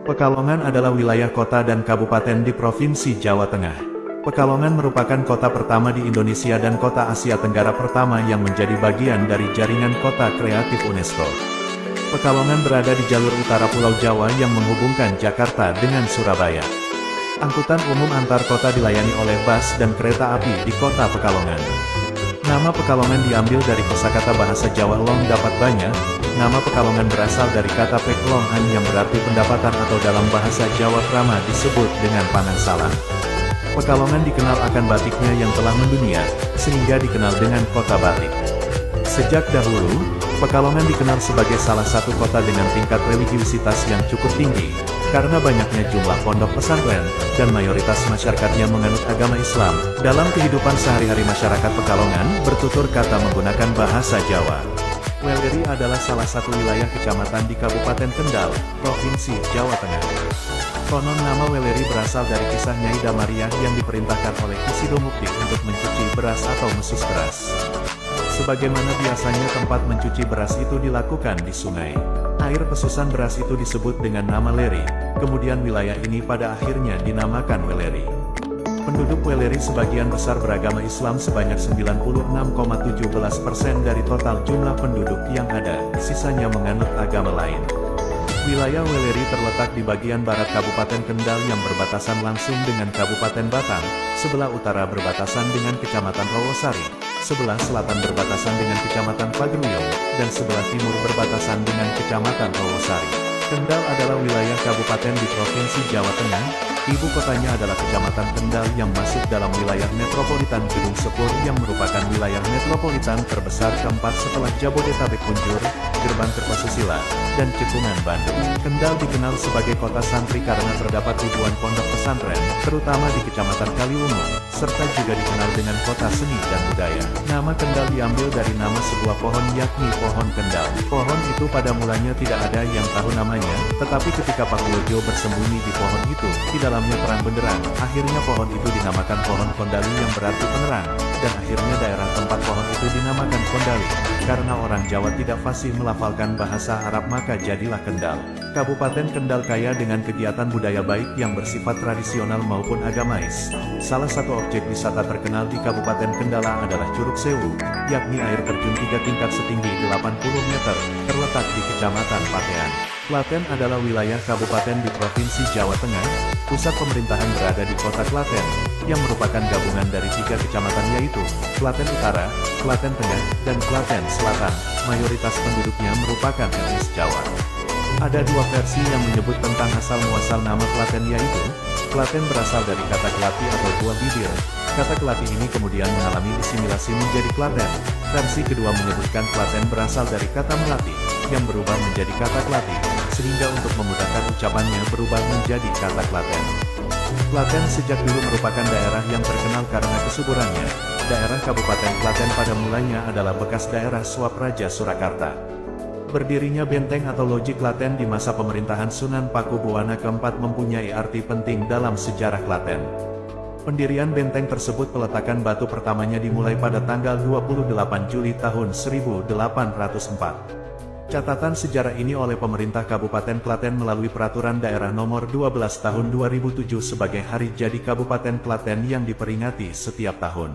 Pekalongan adalah wilayah kota dan kabupaten di Provinsi Jawa Tengah. Pekalongan merupakan kota pertama di Indonesia dan kota Asia Tenggara pertama yang menjadi bagian dari jaringan kota kreatif UNESCO. Pekalongan berada di jalur utara Pulau Jawa yang menghubungkan Jakarta dengan Surabaya. Angkutan umum antar kota dilayani oleh bus dan kereta api di kota Pekalongan. Nama Pekalongan diambil dari kosakata bahasa Jawa long dapat banyak. Nama Pekalongan berasal dari kata peklongan yang berarti pendapatan atau dalam bahasa Jawa Krama disebut dengan Panangsalang. Pekalongan dikenal akan batiknya yang telah mendunia, sehingga dikenal dengan kota batik. Sejak dahulu, Pekalongan dikenal sebagai salah satu kota dengan tingkat religiusitas yang cukup tinggi, karena banyaknya jumlah pondok pesantren, dan mayoritas masyarakatnya menganut agama Islam. Dalam kehidupan sehari-hari masyarakat Pekalongan, bertutur kata menggunakan bahasa Jawa. Weleri adalah salah satu wilayah kecamatan di Kabupaten Kendal, Provinsi Jawa Tengah. Konon nama Weleri berasal dari kisah Nyai Damariah yang diperintahkan oleh Ki Sidomukti untuk mencuci beras atau mesus beras. Sebagaimana biasanya tempat mencuci beras itu dilakukan di sungai. Air pesusan beras itu disebut dengan nama Leri, kemudian wilayah ini pada akhirnya dinamakan Weleri. Penduduk Weleri sebagian besar beragama Islam sebanyak 96,17% dari total jumlah penduduk yang ada, sisanya menganut agama lain. Wilayah Weleri terletak di bagian barat Kabupaten Kendal yang berbatasan langsung dengan Kabupaten Batang, sebelah utara berbatasan dengan Kecamatan Rawasari, sebelah selatan berbatasan dengan Kecamatan Pageruyung, dan sebelah timur berbatasan dengan Kecamatan Rawasari. Kendal adalah wilayah kabupaten di Provinsi Jawa Tengah. Ibu kotanya adalah Kecamatan Kendal yang masuk dalam wilayah metropolitan Gunung Sepur yang merupakan wilayah metropolitan terbesar keempat setelah Jabodetabek Punjur, Gerbang Kertosusila, dan Cekungan Bandung. Kendal dikenal sebagai kota santri karena terdapat ribuan pondok pesantren, terutama di Kecamatan Kaliwungu, serta juga dikenal dengan kota seni dan budaya. Nama Kendal diambil dari nama sebuah pohon yakni pohon Kendal. Pohon itu pada mulanya tidak ada yang tahu namanya, tetapi ketika Pak Wojo bersembunyi di pohon itu, di dalamnya terang benderang, akhirnya pohon itu dinamakan pohon Kondali yang berarti penerang, dan akhirnya daerah tempat pohon itu dinamakan Kondali. Karena orang Jawa tidak fasih melafalkan bahasa Arab maka jadilah Kendal. Kabupaten Kendal kaya dengan kegiatan budaya baik yang bersifat tradisional maupun agamais. Salah satu objek wisata terkenal di Kabupaten Kendala adalah Curug Sewu, yakni air terjun 3 tingkat setinggi 80 meter, terletak di Kecamatan Patean. Klaten adalah wilayah kabupaten di Provinsi Jawa Tengah. Pusat pemerintahan berada di kota Klaten, yang merupakan gabungan dari 3 kecamatan yaitu Klaten Utara, Klaten Tengah, dan Klaten Selatan. Mayoritas penduduknya merupakan etnis Jawa. Ada 2 versi yang menyebut tentang asal-muasal nama Klaten yaitu, Klaten berasal dari kata kelati atau buah bibir. Kata kelati ini kemudian mengalami asimilasi menjadi Klaten. Versi kedua menyebutkan Klaten berasal dari kata melati, yang berubah menjadi kata kelati, sehingga untuk memudahkan ucapannya berubah menjadi kata Klaten. Klaten sejak dulu merupakan daerah yang terkenal karena kesuburannya. Daerah Kabupaten Klaten pada mulanya adalah bekas daerah Suap Raja Surakarta. Berdirinya benteng atau loji Klaten di masa pemerintahan Sunan Pakubuwana keempat mempunyai arti penting dalam sejarah Klaten. Pendirian benteng tersebut peletakan batu pertamanya dimulai pada tanggal 28 Juli tahun 1804. Catatan sejarah ini oleh pemerintah Kabupaten Klaten melalui Peraturan Daerah Nomor 12 Tahun 2007 sebagai hari jadi Kabupaten Klaten yang diperingati setiap tahun.